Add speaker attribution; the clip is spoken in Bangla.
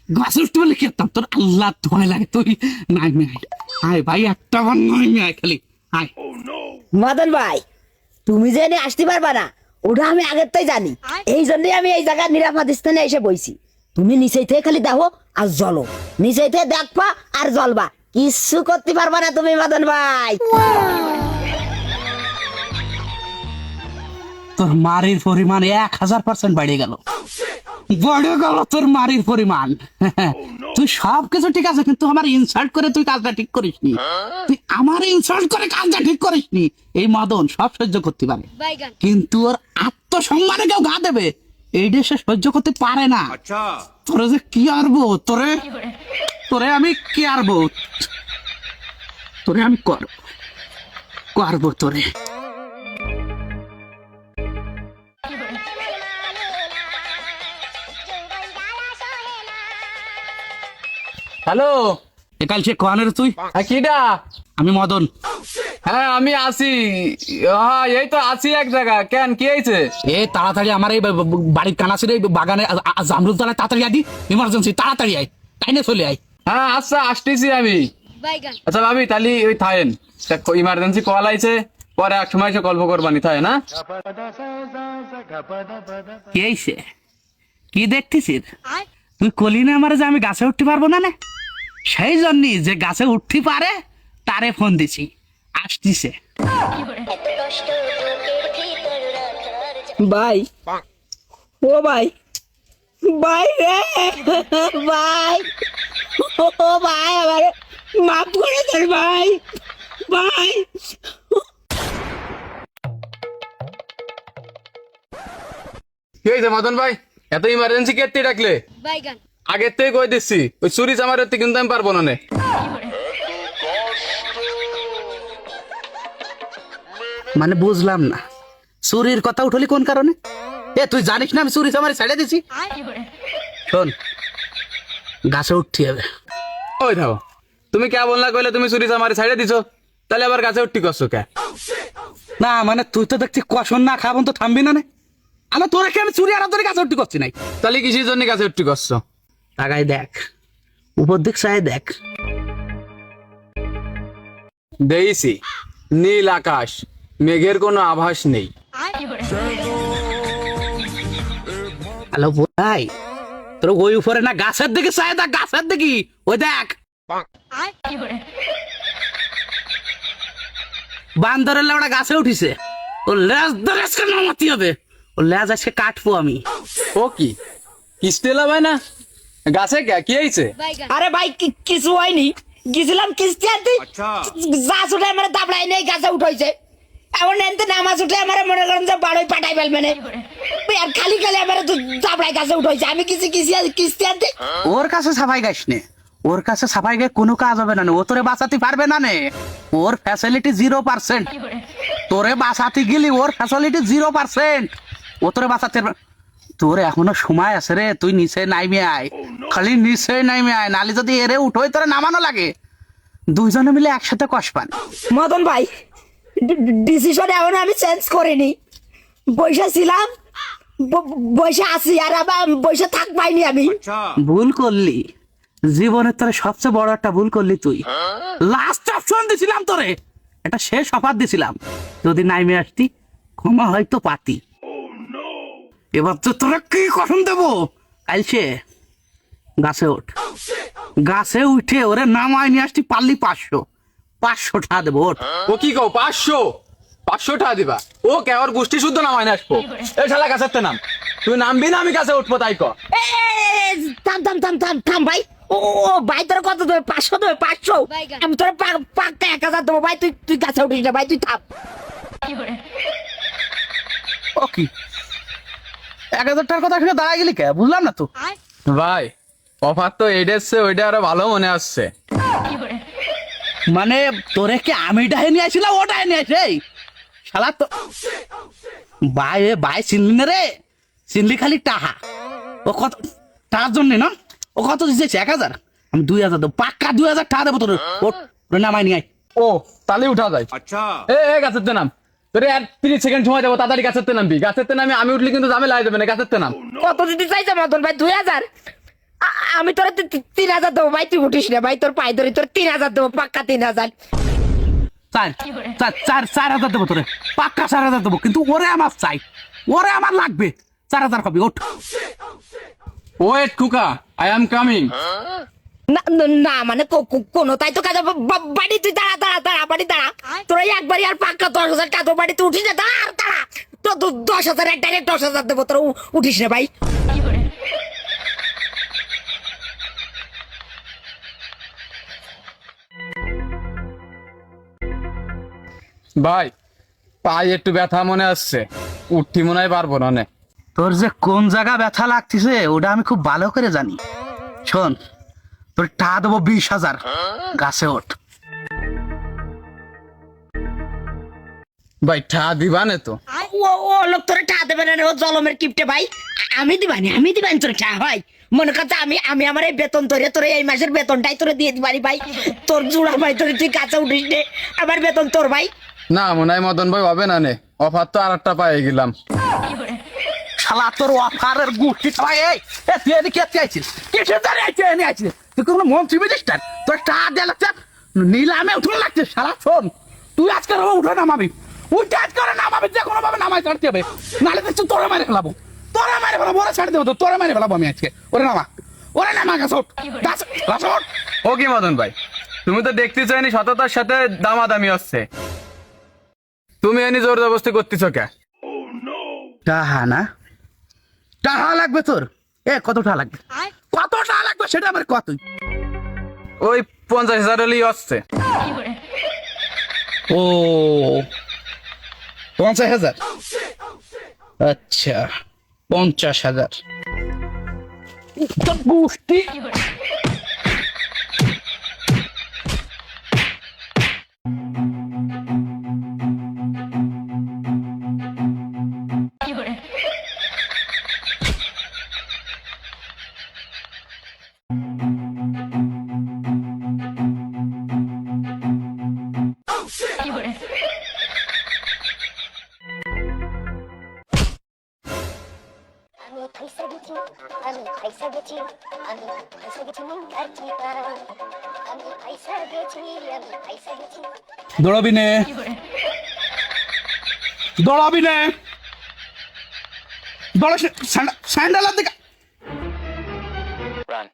Speaker 1: গাছে উঠতে বলে কি করতাম তোর আল্লাহ ধোঁয়ায় লাগে তুই নাইমে আয় আয় ভাই একটা বার নাইমে আয় খালি আয়।
Speaker 2: মদন ভাই তুমি যে এনে আসতে পারবা না ওটা আমি আগের তাই জানি, এই জন্যই আমি এই জায়গায় নিরাপদ স্থানে এসে বইছি। তুমি নিচেই থেকে খালি দেখো আর জলো, নিচেই থেকে দেখবা আর জ্বলবা, কিচ্ছু করতে পারবা না তুমি মদন ভাই।
Speaker 1: তোর মারির পরিমাণ 1000% বেড়ে গেল, বেড়ে গেল তোর মারির পরিমাণ। তুই সবকিছু ঠিক আছে কিন্তু আমার ইনসাল্ট করে তুই কাজটা ঠিক করিসনি, তুই আমার ইনসাল্ট করে কাজটা ঠিক করিসনি। এই মদন সব সহ্য করতে পারে কিন্তু ওর আত্মসম্মানে কেউ ঘা দেবে এই দেশে সহ্য করতে পারে না। তোরে যে কি আরবো তোরে, তোরে আমি কি আরবো, তোরে আমি করবো তোরে।
Speaker 3: হ্যালো,
Speaker 1: কাল সে কোয়ানের তুই?
Speaker 3: কিডা?
Speaker 1: আমি মদন।
Speaker 3: হ্যাঁ আমি আছি, হ্যাঁ এই তো আছি এক জায়গা। কেন কি হয়েছে?
Speaker 1: এ তাড়াতাড়ি আমার এই বাড়ির কানাসের এই বাগানে জামরুল তলায় তাড়াতাড়ি আদি, ইমার্জেন্সি তাড়াতাড়ি আয়, টাইনে চলে আয়।
Speaker 3: হ্যাঁ আচ্ছা আসতেছি আমি। আচ্ছা ভাবি তাহলে ওই থাকেন, ইমার্জেন্সি কল আইছে, পরে এক সময় এসে গল্প করবানি থাকে না।
Speaker 1: কি হইছে? কি দেখতেছিস তুই? কলি না আমার যে আমি গাছে উঠতে পারবো না, সেই জন্যই যে গাছে উঠতে পারে তারে ফোন দিছি, আসতিছে।
Speaker 2: ভাই ও ভাই, ভাই রে ভাই, ও ভাই আমার মাফ করে দেন ভাই, ভাই।
Speaker 3: কি হয়েছে মদন ভাই, এত ইমার্জেন্সি কেটে ডাকলে? আগের থেকে কই দিচ্ছি ওই চুরি চামার কিন্তু আমি পারবো না।
Speaker 1: মানে বুঝলাম না, চুরির কথা উঠলি কোন কারণে? এ তুই জানিস না আমি চুরি চামারি ছেড়ে দিছি? শোন, গাছে উঠতে হবে।
Speaker 3: ওই থাও, তুমি কে বললা কইলে তুমি চুরি চামারি ছাইড়ে দিছো, তাহলে আবার গাছে উঠতি করছো কে?
Speaker 1: না মানে তুই তো দেখছি কষণ না খাবন তো থামবি না। আমার তোরে কি আমি চুরি আর তোরে গাছে উঠতে করছি নাই?
Speaker 3: তাহলে কিসের জন্য গাছে উঠতি করছো?
Speaker 1: তাকাই দেখ, উপর দিক চাই দেখ।
Speaker 3: দেইছি নীল আকাশ, মেঘের কোনো আভাস নেই।
Speaker 1: হ্যালো ভাই, তোর ওই উপরে না গাছের দিকে চাই দেখ, গাছের দিকে ওই দেখ। বান্দরের লেওড়া গাছে উঠিছে, ও লেজ ধরে আজকে নামাতে হবে, ও লেজ আজকে কাটবো আমি।
Speaker 3: ও কি কিস্তে লাভাই না গাছে কে? কি হয়েছে?
Speaker 2: আরে ভাই কিছু হয়নি, গেছিলাম কিস্তি আনতে, গাছ উঠে আমার দাবড়াই নেই, গাছে উঠাইছে। এমন এনতে নামাজ উঠে আমার মনে করেন যে বাড়ি পাঠাই ফেলবে না, আর খালি খালি আমার দাবড়াই গাছে উঠাইছে। আমি কিস্তি আনতে।
Speaker 1: ওর কাছে সাফাই গাইস নে, ওর কাছে সাফাই গায়ে কোনো কাজ হবে না, ও তোরে বাঁচাতে পারবে না। ওর ফ্যাসিলিটি 0%, তোরে বাঁচাতে গেলি ওর ফ্যাসিলিটি 0%, ও তোরে বাঁচাতে পারবে। তোর এখনো সময় আছে রে, তুই নিচে নাইমে আয়, খালি নিচে নাইমে আয়, নালি যদি এরে উঠোই তোরে নামানো লাগে, দুইজনে মিলে একসাথে কষপান।
Speaker 2: মদন ভাই ডিসিশন এখন আমি চেঞ্জ করিনি, বসে ছিলাম, বসে আছি, আর আবার বসে থাক পাইনি আমি।
Speaker 1: ভুল করলি জীবনের, তোরে সবচেয়ে বড় একটা ভুল করলি তুই। লাস্ট অপশন দিছিলাম তোরে, এটা শেষ অফার দিছিলাম, যদি নাইমে আসতি ক্ষমা হয়তো পাতি। এবার তো তোরা কি কখন দেবো? কালছে গাছে ওঠ, গাছে উঠে ওরে নামায় নিয়ে আসতি, পারলি 500 টাকা দেবো। ওঠ।
Speaker 3: ও কি কও 500 টাকা দিবা? ও কে ওর গোষ্ঠী শুদ্ধ নামায় না আসবো? এই শালা গাছের নাম, তুই নামবি না আমি গাছে উঠবো তাই ক।
Speaker 2: থাম থাম থাম থাম থাম ভাই, ও ভাই তোর কত দেবে? 500 দেবে? 500 আমি তোর পাক্কা 1000 দেবো ভাই, তুই গাছে উঠিস না ভাই, তুই থাম।
Speaker 1: ও কি 1000 টাকার কথা শুনে দাঁড়ায় গেলি কে? বুঝলাম না তো
Speaker 3: ভাই, অফার তো এডেছে, ওইটা আরো ভালো মনে আসছে।
Speaker 1: মানে তোরে কি আমি ডাহে নিয়ে আসছিলাম, ও ডাহে নিয়ে আসে? শালা তো ভাই চিনলি না রে, চিনলি খালি টাহা। ও কত টাকার জন্য না, ও কত দিয়েছে? 1000, আমি 2000 দেবো, পাক্কা 2000 টাকা দেবো তোর। ওর নামাই নিয়ে আয়।
Speaker 3: ও তাহলে উঠা যায়। আচ্ছা এ গাছের নাম, তোরে আর 30 সেকেন্ড সময় দেবো, তাড়াতাড়ি গাছের নামবি। গাছের নামে আমি উঠলি কিন্তু ঝামেলা হয়ে যাবে না, গাছের নাম।
Speaker 2: কত দিতে চাইছে মদন ভাই? 2000? আমি তোর 3,000 দেবো ভাই, তুই উঠিস না ভাই, তোর পায়ে ধরি, তোর 3,000 দেবো, পাক্কা 3,000।
Speaker 1: 4,000 দেবো তোরে, পাক্কা 4,000 দেবো, কিন্তু ওরে আমার চাই, ওরে আমার লাগবে। 4,000 কবি ওঠ।
Speaker 3: ওয়েট কুকা, আই অ্যাম কামিং।
Speaker 2: না না মানে কোনো তাই তো কাজ, বাড়ি তুই দাঁড়া দাঁড়া দাঁড়া, বাড়ি দাঁড়া, তোরা একবারই আর পাক্কা 10,000 টাকা, তোর বাড়িতে উঠিস না, দাঁড়া আর দাঁড়া, তো 10,000 ডাইরেক্ট 10,000 দেবো, তোরা উঠিস না ভাই।
Speaker 3: ভাই পায়ে একটু ব্যথা মনে আসছে, উঠি মনে হয় পারবো না নে।
Speaker 1: তোর যে কোন জায়গা ব্যথা লাগতেছে ওটা আমি খুব ভালো করে জানি। শোন, তোর টাকা দেবো 20,000, গাছে ওঠ।
Speaker 3: ভাই ঠা দিবা নে তো?
Speaker 2: ও লোক তোরে টাকা দেবে না রে, ও জলমের কিপটে ভাই। আমি দিবানি তোরে টাকা ভাই। মনে কথা আমি আমার এই বেতন ধরে তোরে এই মাসের বেতনটাই তোরে দিয়ে দিবানি ভাই। তোর জুড়া ভাই, তোরে তুই কাছে উঠিস নে, আমার বেতন তোর ভাই।
Speaker 3: না মনে হয় মদন ভাই হবে না নে, অফার তো আর একটা পাই গেলাম।
Speaker 1: শালা তোর অফারের গুটি সবাই। এই তুই এদিকে কে আইছিস? কিসের জন্য আইছিস? তুই কোনো মন্ত্রী মিনিস্টার? তোর টাকা দেওয়া লাগছে, নিলামে উঠে লাগছে। শালা শোন, তুই আজকে উঠে নামাবি, উঠে আজকে নামাবি, যে কোনো ভাবে নামাই ছাড়তে হবে, নাহলে তো তোরে মারে ফেলাবো, ওরা ছাড় দেবো তো, তোরে মারে ফেলাবো আমি আজকে। ওরে নামা গাছ ওঠ, গাছ ওঠ।
Speaker 3: ও কি মদন ভাই, তুমি তো দেখতে চাইনি সততার সাথে দামাদামি হচ্ছে, তুমি এনি জোর জবরদস্তি করতেছ কে?
Speaker 1: টাহা না, টাহা লাগবে তোর? কত টাকা লাগবে? কত টাকা লাগবে সেটা আমার কত?
Speaker 3: ওই 50,000 হলেই হচ্ছে।
Speaker 1: ও 50,000, আচ্ছা 50,000 গোষ্ঠী।
Speaker 4: আমি পয়সা গেছি, আমি পয়সা গেছি, আমি পয়সা গেছি মুঙ্গাচিতা, আমি পয়সা গেছি, আমি পয়সা গেছি।
Speaker 1: দৌড়াবি নে, দৌড়াবি নে, দৌড়া, স্যান্ডেল দিকে।
Speaker 3: Run.